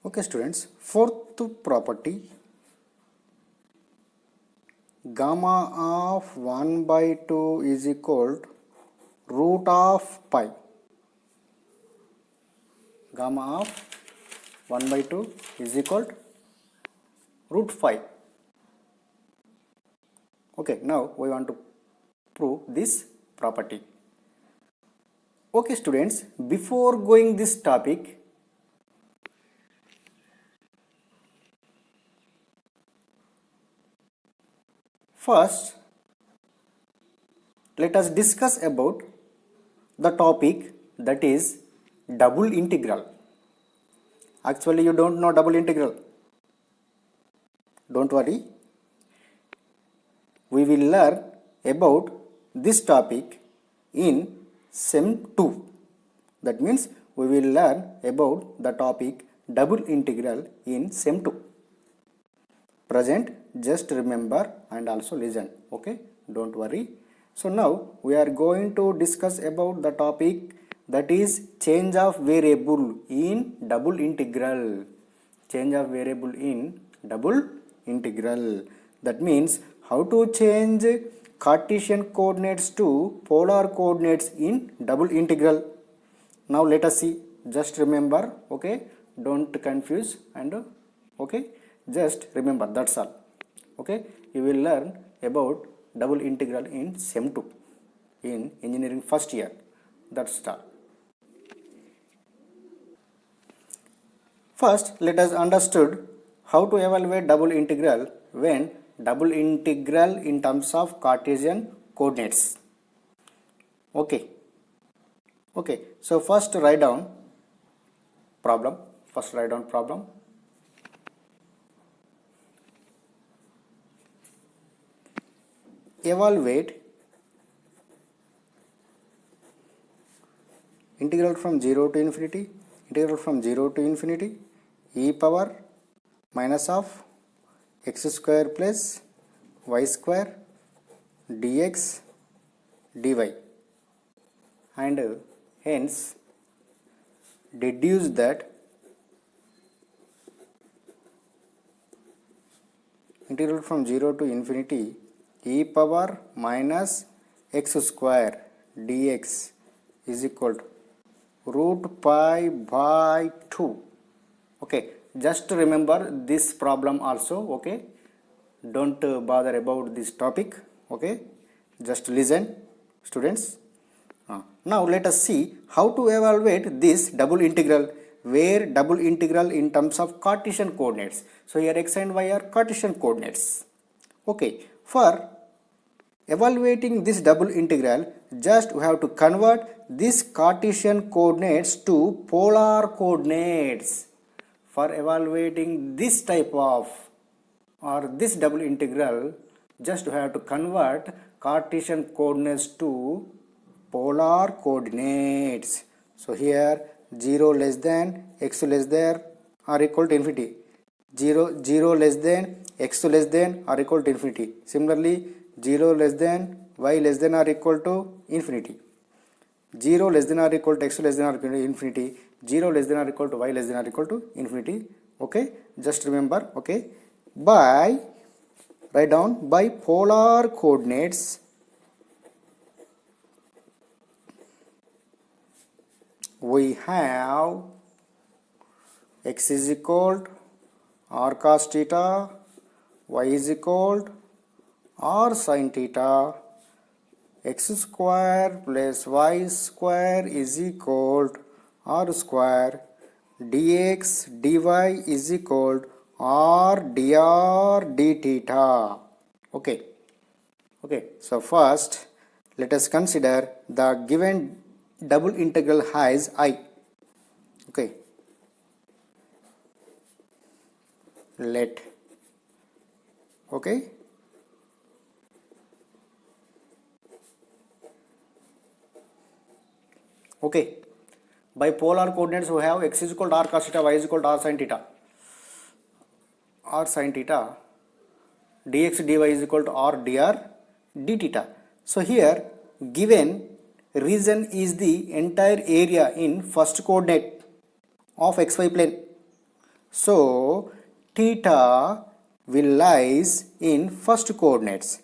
Okay students, fourth property, gamma of 1 by 2 is equal to root of pi. Gamma of 1 by 2 is equal to root pi. Okay, now we want to prove this property. Okay students, before going this topic, first let us discuss about the topic, that is double integral. Actually you don't know double integral. Don't worry. We will learn about this topic in SEM 2. That means we will learn about the topic double integral in SEM 2. Present, just remember and also listen. Okay, don't worry. So now we are going to discuss about the topic, that is change of variable in double integral. Change of variable in double integral. That means how to change Cartesian coordinates to polar coordinates in double integral. Now let us see. Just remember, okay, don't confuse, and okay, just remember, that's all. Okay, you will learn about double integral in SEM 2 in engineering first year. That's all. First, let us understood how to evaluate double integral when double integral in terms of Cartesian coordinates. Okay. Okay. So first write down problem. First write down problem. Evaluate integral from 0 to infinity, e power minus of x square plus y square dx dy, and hence deduce that integral from 0 to infinity e power minus x square dx is equal to root pi by 2. Okay, just remember this problem also. Okay, don't bother about this topic. Okay, just listen students. Now let us see how to evaluate this double integral, where double integral in terms of Cartesian coordinates. So here x and y are Cartesian coordinates. Okay, for evaluating this double integral, just we have to convert this Cartesian coordinates to polar coordinates. For evaluating this type of or this double integral, just we have to convert Cartesian coordinates to polar coordinates. So here 0 less than x less than or equal to infinity, 0 less than x less than or equal to infinity. Similarly 0 less than y less than or equal to infinity, 0 less than or equal to x less than or equal to infinity, 0 less than or equal to y less than or equal to infinity. Okay, just remember. Okay, by write down by polar coordinates we have x is equal to r cos theta, y is equal to r sin theta, x square plus y square is equal to r square, dx dy is equal to r dr d theta. Okay. Okay, so first let us consider the given double integral has I. Okay, let, okay, okay, by polar coordinates we have x is equal to r cos theta, y is equal to r sin theta, dx dy is equal to r dr d theta. So here given region is the entire area in first coordinate of xy plane. So theta will lies in first coordinates.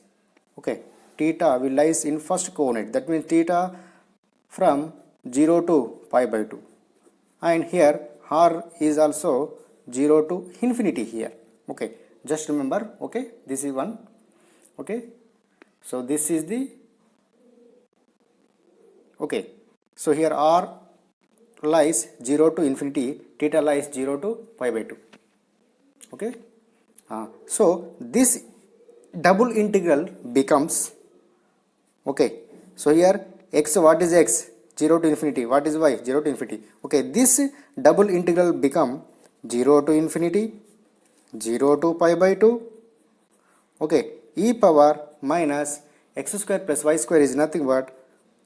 Okay, theta will lies in first coordinate. That means theta from 0 to pi by 2, and here r is also 0 to infinity here. Okay, just remember. Okay, this is one. Okay, so this is the, okay, so here r lies 0 to infinity, theta lies 0 to pi by 2. Okay, so this double integral becomes, okay, so here x, what is x? 0 to infinity. What is y? 0 to infinity. Okay, this double integral become 0 to infinity, 0 to pi by 2. Okay, e power minus x square plus y square is nothing but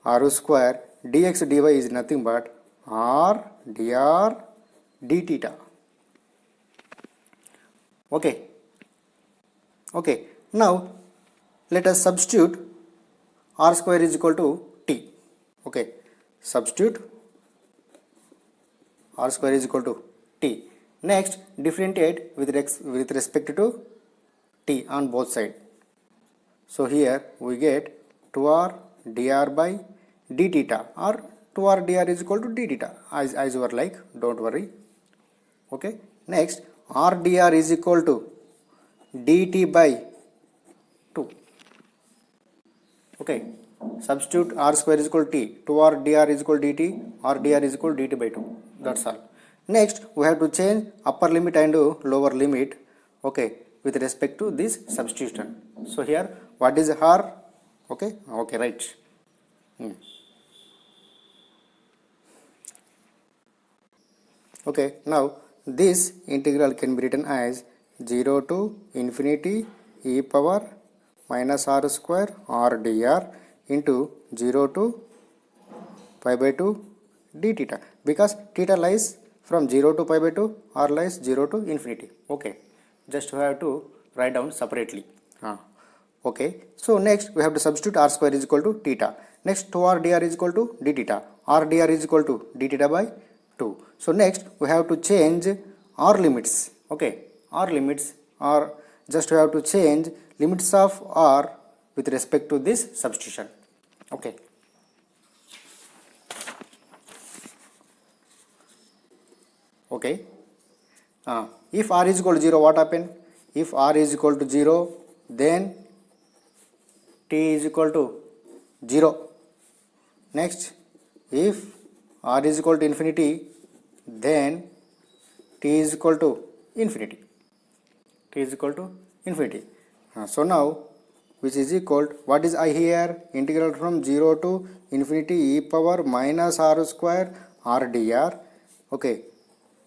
r square, dx dy is nothing but r dr d theta. Okay, okay, now let us substitute r square is equal to t. Okay, substitute r square is equal to t. Next, differentiate with respect to t on both sides. So here we get 2r dr by d theta, or 2r dr is equal to d theta, as you are like, don't worry. Okay, next r dr is equal to dt by 2. Okay, substitute r square is equal to t, 2r dr is equal to dt, r dr is equal to dt by 2. That's all. Next, we have to change upper limit and lower limit, okay, with respect to this substitution. So here, what is r? Okay, okay, right. Okay, now this integral can be written as 0 to infinity e power minus r square r dr into 0 to pi by 2 d theta, because theta lies from 0 to pi by 2, r lies 0 to infinity. Okay, just we have to write down separately. Okay, so next we have to substitute r square is equal to theta. Next, 2r dr is equal to d theta, r dr is equal to d theta by 2. So next we have to change r limits. Okay, r limits are, just we have to change limits of r with respect to this substitution. Okay, okay, if r is equal to 0, what happen? If r is equal to 0, then t is equal to 0. Next, if r is equal to infinity, then t is equal to infinity. T is equal to infinity. So now, which is equal to, what is I here? Integral from 0 to infinity e power minus r square r dr. Okay,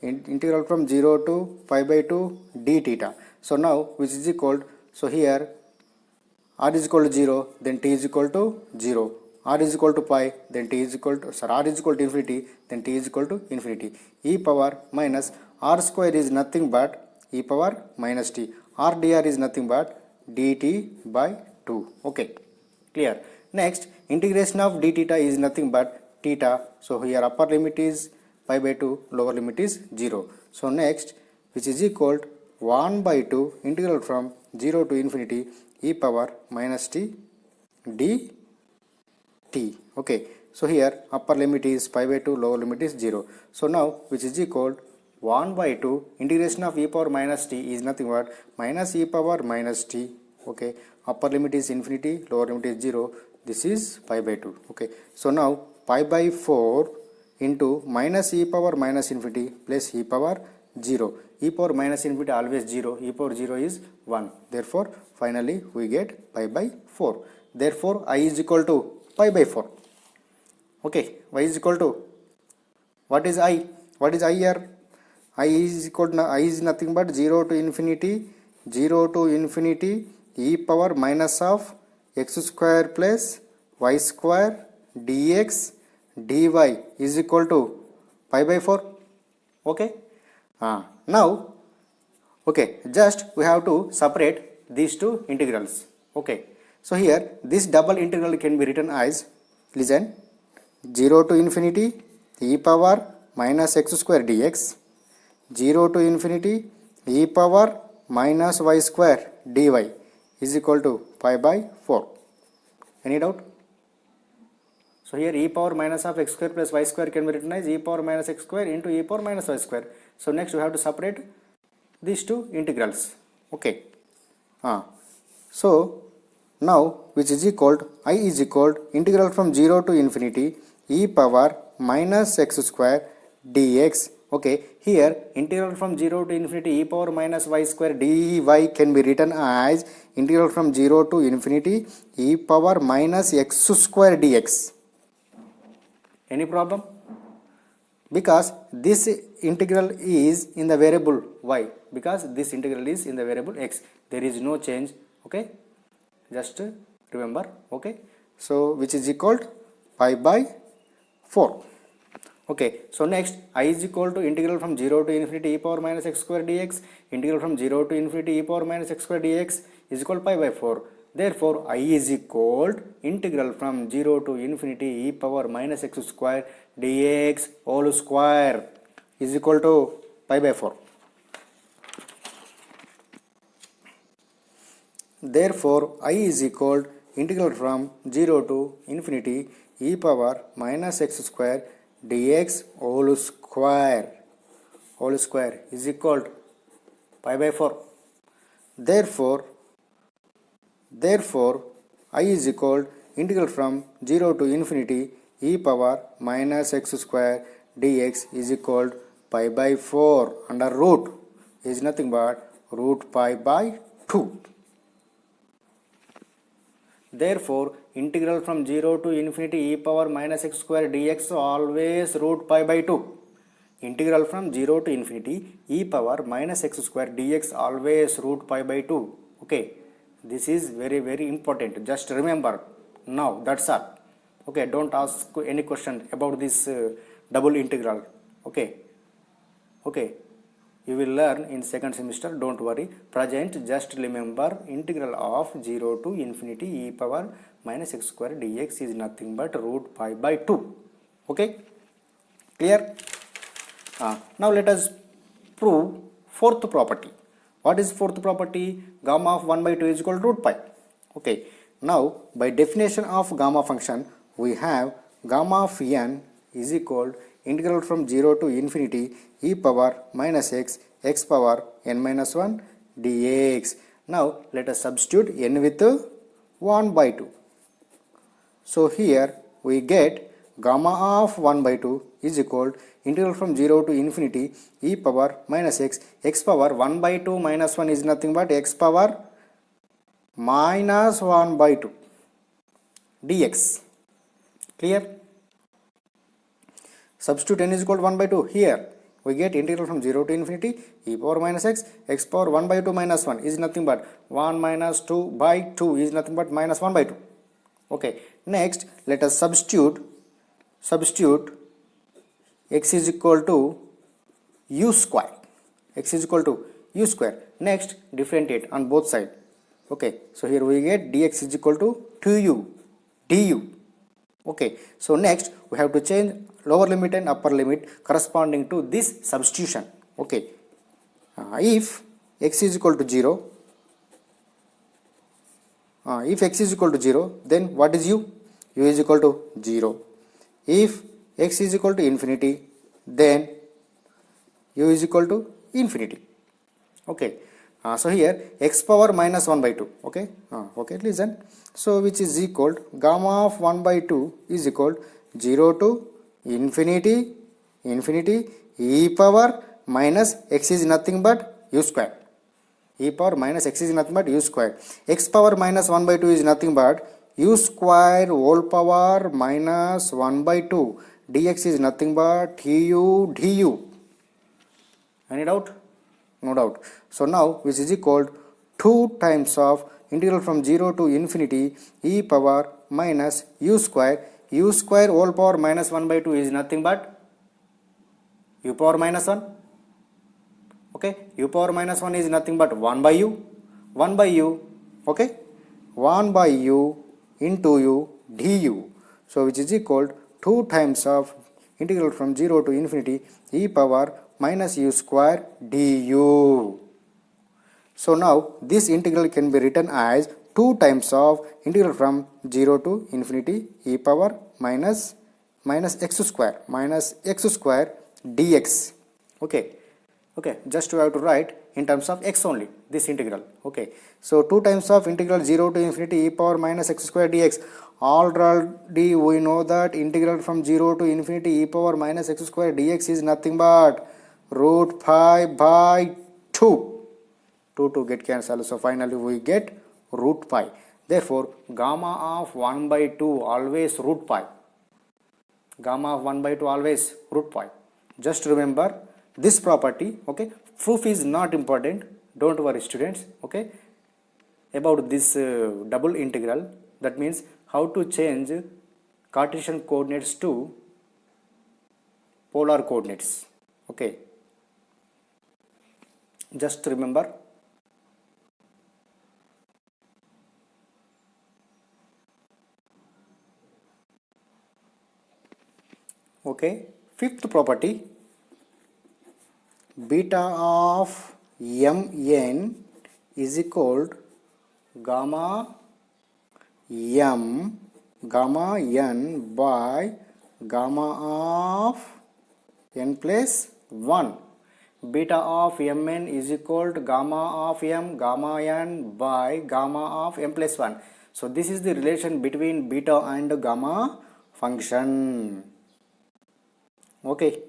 integral from 0 to pi by 2 d theta. So now, which is equal, so here r is equal to 0, then t is equal to 0. R is equal to pi, then t is equal to, r is equal to infinity, then t is equal to infinity. E power minus r square is nothing but e power minus t. R dr is nothing but dt by 2. Okay, clear. Next, integration of d theta is nothing but theta. So here upper limit is pi by 2, lower limit is 0. So next, which is equal to 1 by 2 integral from 0 to infinity e power minus t d t. Okay, so here upper limit is pi by 2, lower limit is 0. So now, which is equal 1 by 2 integration of e power minus t is nothing but minus e power minus t. Okay, upper limit is infinity, lower limit is 0. This is pi by 2. Okay, so now pi by 4 into minus e power minus infinity plus e power 0. E power minus infinity always 0. E power 0 is 1. Therefore, finally we get pi by 4. Therefore, I is equal to pi by 4. Okay, y is equal to, what is I? What is I here? I is equal to, I is nothing but 0 to infinity e power minus of x square plus y square dx dy is equal to pi by 4. Okay, now, okay, just we have to separate these two integrals. Okay, so here this double integral can be written as, listen, 0 to infinity e power minus x square dx 0 to infinity e power minus y square dy is equal to pi by 4. Any doubt? So here e power minus of x square plus y square can be written as e power minus x square into e power minus y square. So next we have to separate these two integrals. Okay. So now which is equal to I is equal to integral from 0 to infinity e power minus x square dx. Okay, here integral from 0 to infinity e power minus y square dy can be written as integral from 0 to infinity e power minus x square dx. Any problem? Because this integral is in the variable y, because this integral is in the variable x, there is no change. Okay, just remember. Okay, so which is equal to pi by 4. Okay, so next I is equal to integral from 0 to infinity e power minus x square dx. Integral from 0 to infinity e power minus x square dx is equal to pi by 4. Therefore I is equal to integral from 0 to infinity e power minus x square dx whole square is equal to pi by 4. Therefore I is equal to integral from 0 to infinity e power minus x square dx whole square is equal to pi by 4. Therefore I is equal to integral from 0 to infinity e power minus x square dx is equal to pi by 4 under root is nothing but root pi by 2. Therefore integral from 0 to infinity e power minus x square dx always root pi by 2. Integral from 0 to infinity e power minus x square dx always root pi by 2. Okay, this is very important. Just remember now, that's all. Okay, don't ask any question about this double integral. Okay, you will learn in second semester, don't worry. Present just remember integral of 0 to infinity e power minus x square dx is nothing but root pi by 2. Okay, clear? Now let us prove fourth property. What is fourth property? Gamma of 1 by 2 is equal to root pi. Okay, now by definition of gamma function we have gamma of n is equal to integral from 0 to infinity e power minus x power n minus 1 dx. Now let us substitute n with 1 by 2. So here we get gamma of 1 by 2 is equal to integral from 0 to infinity e power minus x power 1 by 2 minus 1 is nothing but x power minus 1 by 2 dx. Clear? Substitute n is equal to 1 by 2. Here we get integral from 0 to infinity e power minus x power 1 by 2 minus 1 is nothing but 1 minus 2 by 2 is nothing but minus 1 by 2. Okay, next let us substitute x is equal to u square. X is equal to u square. Next differentiate on both sides. Okay, so here we get dx is equal to 2u du. Okay, so next we have to change lower limit and upper limit corresponding to this substitution. Okay, if x is equal to 0, if x is equal to 0, then what is u? U is equal to 0. If x is equal to infinity, then u is equal to infinity. Okay, so here x power minus 1 by 2. Okay, okay, listen. So which is equal to gamma of 1 by 2 is equal to 0 to infinity e power minus x is nothing but u square. E power minus x is nothing but u square. X power minus 1 by 2 is nothing but u square whole power minus 1 by 2 dx is nothing but du. Any doubt? No doubt. So now which is equal to 2 times of integral from 0 to infinity e power minus u square whole power minus 1 by 2 is nothing but u power minus 1. Okay, u power minus 1 is nothing but 1 by u. Okay, 1 by u into u du. So which is equal to 2 times of integral from 0 to infinity e power minus u square du. So now this integral can be written as 2 times of integral from 0 to infinity e power minus x square dx. Okay, just we have to write in terms of x only this integral. Okay, so 2 times of integral 0 to infinity e power minus x square dx. Already we know that integral from 0 to infinity e power minus x square dx is nothing but root 5 by 2. 2 get cancelled, so finally we get root pi. Therefore gamma of 1 by 2 always root pi. Gamma of 1 by 2 always root pi. Just remember this property. Okay, proof is not important, don't worry students. Okay, about this double integral, that means how to change Cartesian coordinates to polar coordinates. Okay, just remember. Okay, fifth property, beta of mn is equal to gamma n by gamma of n plus 1. Beta of mn is equal to gamma of gamma n by gamma of m plus 1. So this is the relation between beta and gamma function. Okay.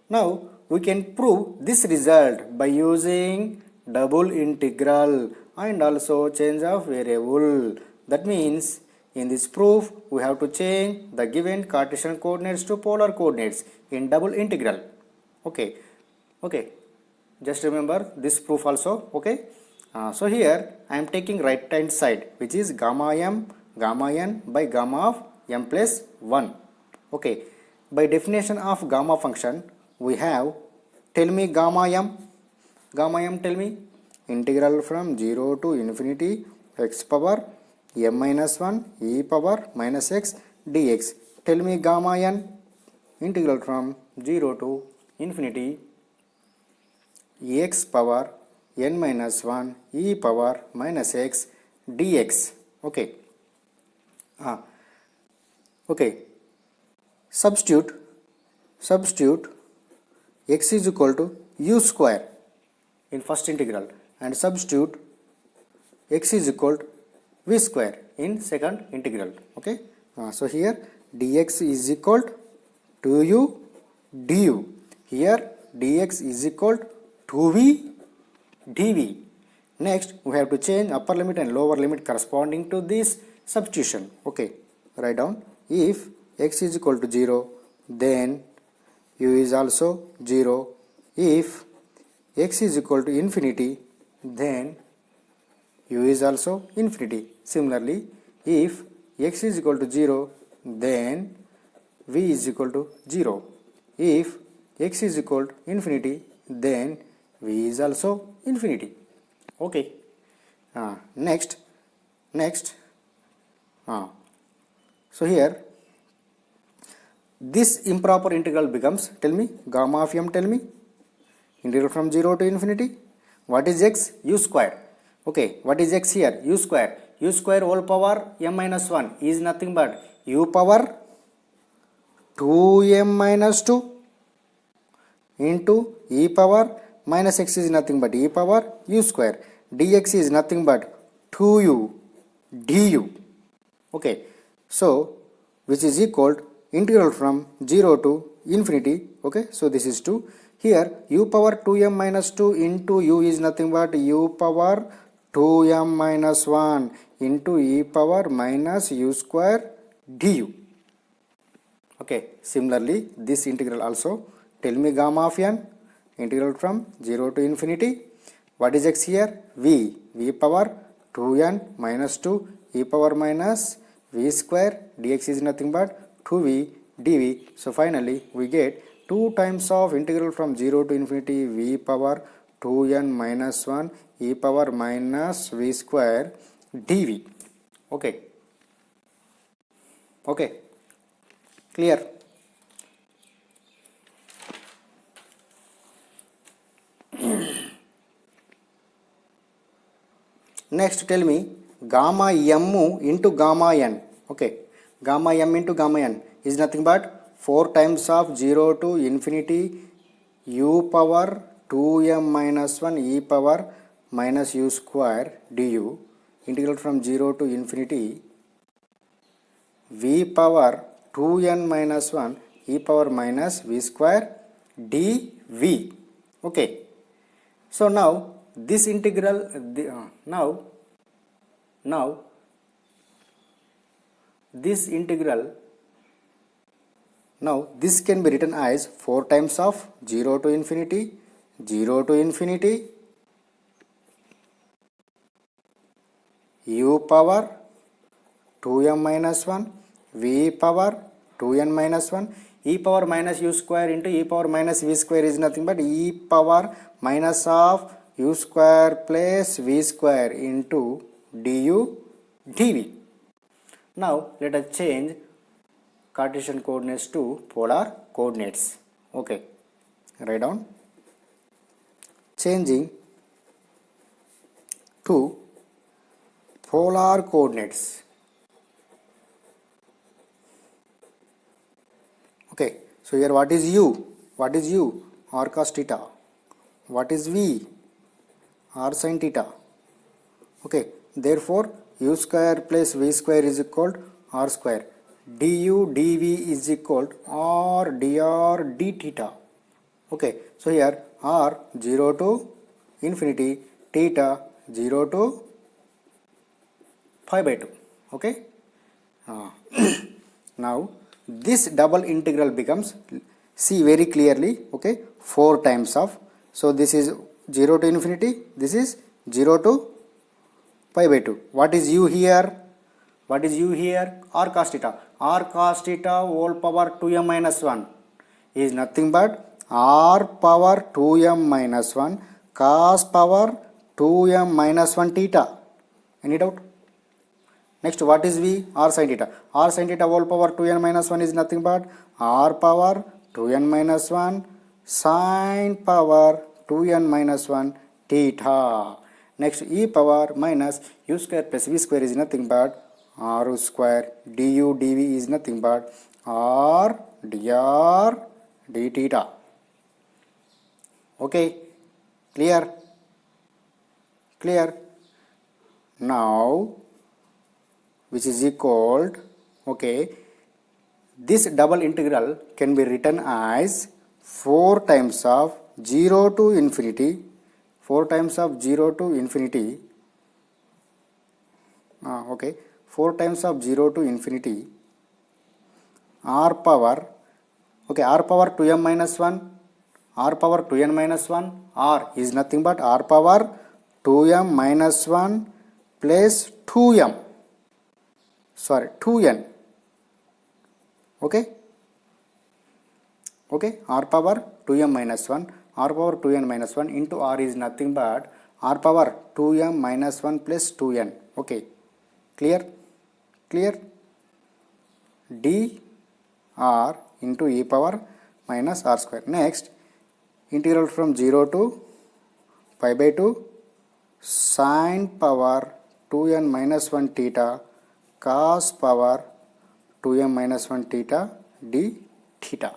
Now we can prove this result by using double integral and also change of variable. That means in this proof we have to change the given Cartesian coordinates to polar coordinates in double integral. Okay, just remember this proof also. Okay, so here I am taking right hand side, which is gamma n by gamma of m plus 1. Okay, by definition of gamma function we have, tell me gamma m, tell me. Integral from 0 to infinity x power m minus 1 e power minus x dx. Tell me gamma n. Integral from 0 to infinity x power n minus 1 e power minus x dx. Okay. Okay. Substitute x is equal to u square in first integral and substitute x is equal to v square in second integral. Okay, so here dx is equal to 2u du. Here dx is equal to 2v dv. Next we have to change upper limit and lower limit corresponding to this substitution. Okay, write down, if x is equal to 0 then u is also 0. If x is equal to infinity then u is also infinity. Similarly, if x is equal to 0 then v is equal to 0. If x is equal to infinity then v is also infinity. Okay, next so here this improper integral becomes, tell me gamma of m, tell me. Integral from 0 to infinity, what is x? U square. Okay, what is x here? U square. U square whole power m minus 1 is nothing but u power 2m minus 2 into e power minus x is nothing but e power u square. Dx is nothing but 2u du. Okay, so which is equal to integral from 0 to infinity. Okay, so this is 2. Here u power 2m minus 2 into u is nothing but u power 2m minus 1 into e power minus u square du. Okay, similarly this integral also, tell me gamma of n. Integral from 0 to infinity, what is x here? V power 2n minus 2 e power minus v square dx is nothing but 2v dv. So finally we get 2 times of integral from 0 to infinity v power 2n minus 1 e power minus v square dv. Okay. Clear? Next tell me gamma m into gamma n. Okay, gamma m into gamma n is nothing but 4 times of 0 to infinity u power 2m minus 1 e power minus u square du, integral from 0 to infinity v power 2n minus 1 e power minus v square dv. Okay, so now this integral now this integral, now this can be written as 4 times of 0 to infinity u power 2m minus 1 v power 2n minus 1 e power minus u square into e power minus v square is nothing but e power minus of u square plus v square into du dv. Now let us change Cartesian coordinates to polar coordinates. Okay, write down, changing to polar coordinates. Okay, so here what is u? R cos theta. What is v? R sin theta. Okay, therefore u square plus v square is equal to r square. Du dv is equal to r dr d theta. Okay, so here r 0 to infinity, theta 0 to pi by 2. Okay, now this double integral becomes, see very clearly, okay, 4 times of, so this is 0 to infinity, this is 0 to pi by 2. What is u here? R cos theta. R cos theta whole power 2m minus 1 is nothing but r power 2m minus 1 cos power 2m minus 1 theta. Any doubt? Next, what is v? R sin theta. R sin theta whole power 2n minus 1 is nothing but r power 2n minus 1 sin power 2n minus 1 theta. Next, e power minus u square plus v square is nothing but r square du dv is nothing but r dr d theta. Okay, clear? Now which is equal to, okay, this double integral can be written as 4 times of 0 to infinity, 4 times of 0 to infinity, okay, 4 times of 0 to infinity r power, okay, r power 2m minus 1, r power 2n minus 1, r is nothing but r power 2m minus 1 plus 2n. Okay, r power 2m minus 1, r power 2n minus 1 into r is nothing but r power 2m minus 1 plus 2n. Okay, clear? dr into e power minus r square. Next, integral from 0 to pi by 2 sin power 2n minus 1 theta cos power 2m minus 1 theta d theta.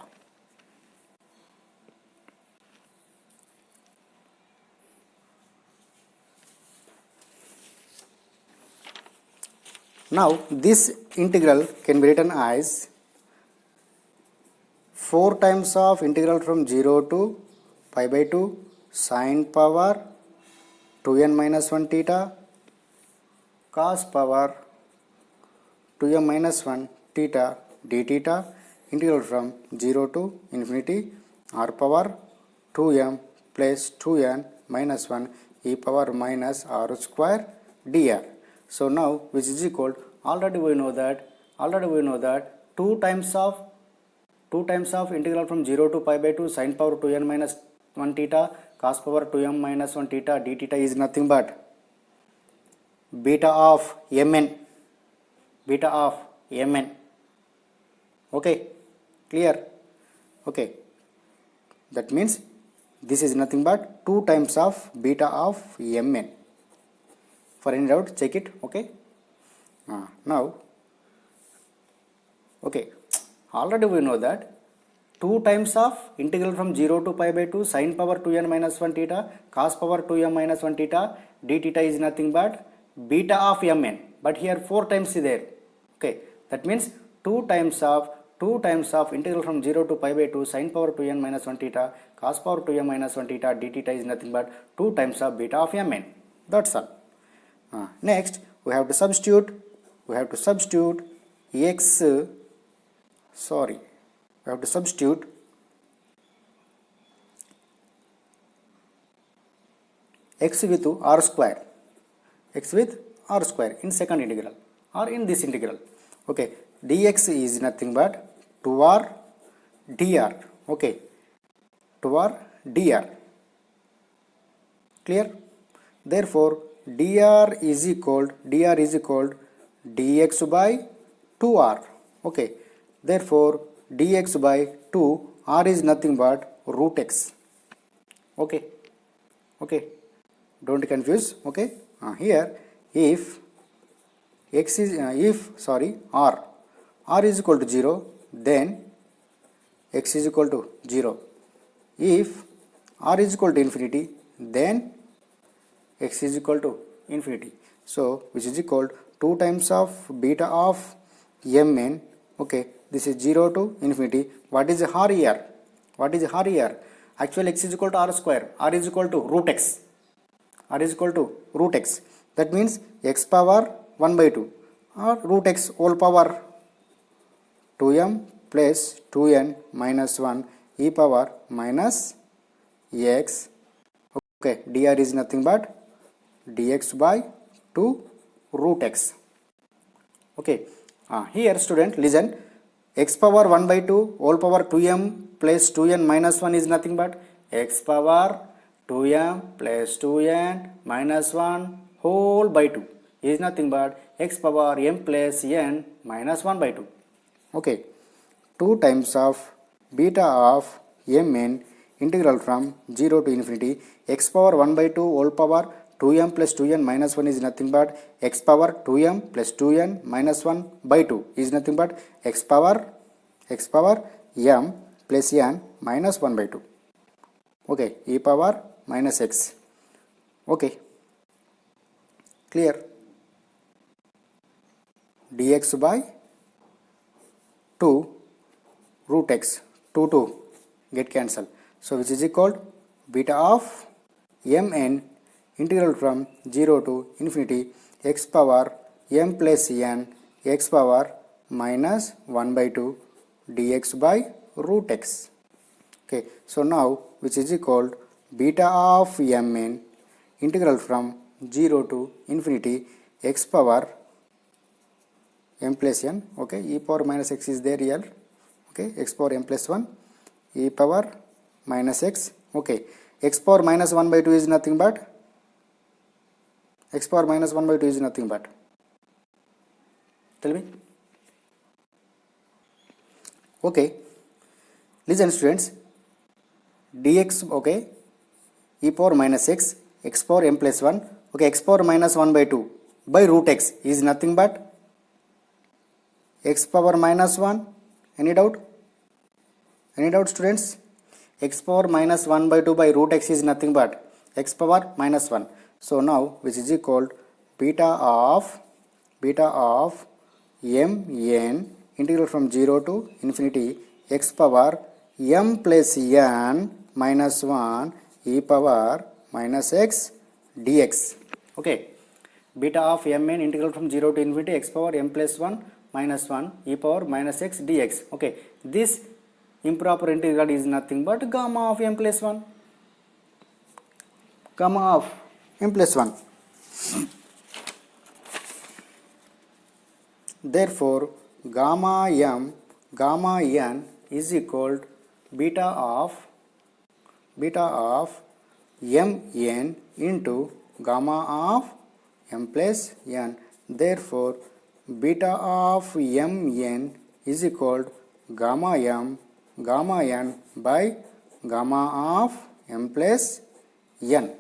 Now this integral can be written as 4 times of integral from 0 to pi by 2 sin power 2n minus 1 theta cos power 2m minus 1 theta d theta, integral from 0 to infinity r power 2m plus 2n minus 1 e power minus r square dr. So now which is equal, already we know that 2 times of integral from 0 to pi by 2 sin power 2n minus 1 theta cos power 2m minus 1 theta d theta is nothing but beta of mn. Okay, Clear? Okay, that means this is nothing but 2 times of beta of mn. For any doubt, check it. Okay, now, okay, already we know that 2 times of integral from 0 to pi by 2 sin power 2n minus 1 theta cos power 2m minus 1 theta d theta is nothing but beta of mn, but here 4 times is there. Okay, that means 2 times of integral from 0 to pi by 2 sin power 2n minus 1 theta cos power 2m minus 1 theta d theta is nothing but 2 times of beta of mn. That's all. Next we have to substitute x, sorry, we have to substitute x with r square, in second integral or in this integral. Okay, dx is nothing but 2r dr. Okay, 2r dr. Clear? Therefore dr is equal dx by 2r. Okay, therefore dx by 2 r is nothing but root x. Okay, okay, don't confuse. Okay, here if x is r is equal to 0, then x is equal to 0. If r is equal to infinity, then x is equal to infinity. So which is equal 2 times of beta of mn. Okay, this is 0 to infinity. What is r here? Actually x is equal to r square. R is equal to root x. That means x power 1 by 2 or root x whole power 2m plus 2n minus 1 e power minus x. Okay, dr is nothing but dx by 2 root x. Okay, here student listen, x power 1 by 2 whole power 2m plus 2n minus 1 is nothing but x power 2m plus 2n minus 1 whole by 2 is nothing but x power m plus n minus 1 by 2. Okay, 2 times of beta of mn integral from 0 to infinity x power 1 by 2 whole power 2m plus 2n minus 1 is nothing but x power 2m plus 2n minus 1 by 2 is nothing but x power m plus n minus 1 by 2. Okay, e power minus x. Okay, clear? Dx by 2 root x, 2 get cancelled. So which is equal beta of mn integral from 0 to infinity x power m plus n x power minus 1 by 2 dx by root x. Okay, so now which is equal beta of mn integral from 0 to infinity x power m plus n. Okay, e power minus x is there here. Okay, x power m plus 1 e power minus x. Okay, x power minus 1 by 2 is nothing but tell me. Okay, listen students, dx, okay, e power minus x, x power m plus 1, okay, x power minus 1 by 2 by root x is nothing but x power minus 1. Any doubt students? X power minus 1 by 2 by root x is nothing but x power minus 1. So now which is equal beta of mn integral from 0 to infinity x power m plus n minus 1 e power minus x dx. Okay, beta of mn integral from 0 to infinity x power m plus 1 minus 1 e power minus x dx. Okay, this improper integral is nothing but gamma of m plus 1. Therefore gamma n is equal beta of mn into gamma of m plus n. Therefore beta of mn is equal gamma n by gamma of m plus n.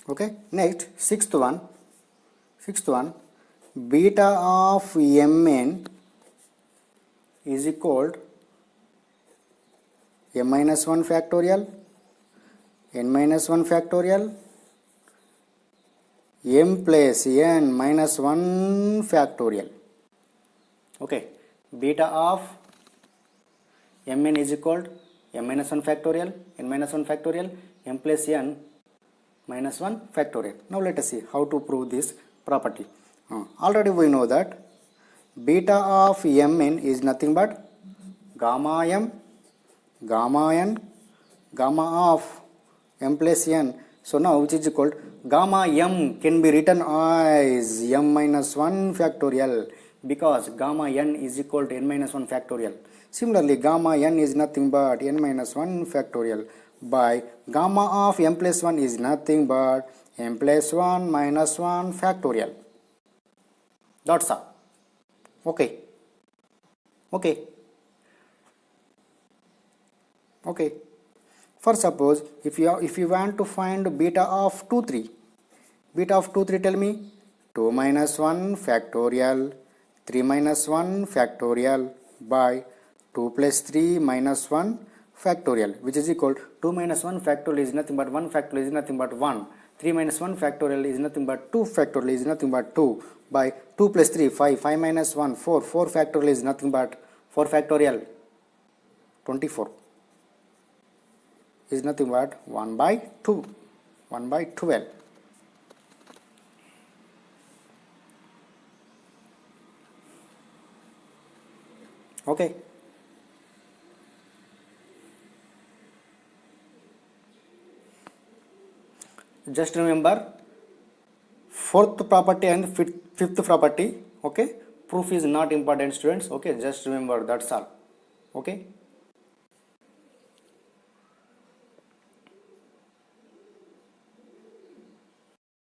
Okay, next sixth one, beta of mn is equal to m minus 1 factorial, n minus 1 factorial, m plus n minus 1 factorial. Okay, beta of mn is equal to m minus 1 factorial, n minus 1 factorial, m plus n minus 1 factorial. Now let us see how to prove this property. Already we know that beta of mn is nothing but gamma m, gamma n, gamma of m plus n. So now which is equal to gamma m can be written as m minus 1 factorial because gamma n is equal to n minus 1 factorial. Similarly, gamma n is nothing but n minus 1 factorial by gamma of m plus 1 is nothing but m plus 1 minus 1 factorial. That's all. Okay. For suppose if you want to find beta of 2 3, tell me 2 minus 1 factorial, 3 minus 1 factorial by 2 plus 3 minus 1 factorial, which is equal to 2 minus 1 factorial is nothing but 1 factorial is nothing but 1, 3 minus 1 factorial is nothing but 2 factorial is nothing but 2 by 2 plus 3 5, 5 minus 1 4, 4 factorial is nothing but 4 factorial 24 is nothing but 1 by 2, 1 by 12. Okay. Just remember fourth property and fifth property. Okay. Proof is not important, students. Okay. Just remember, that's all. Okay.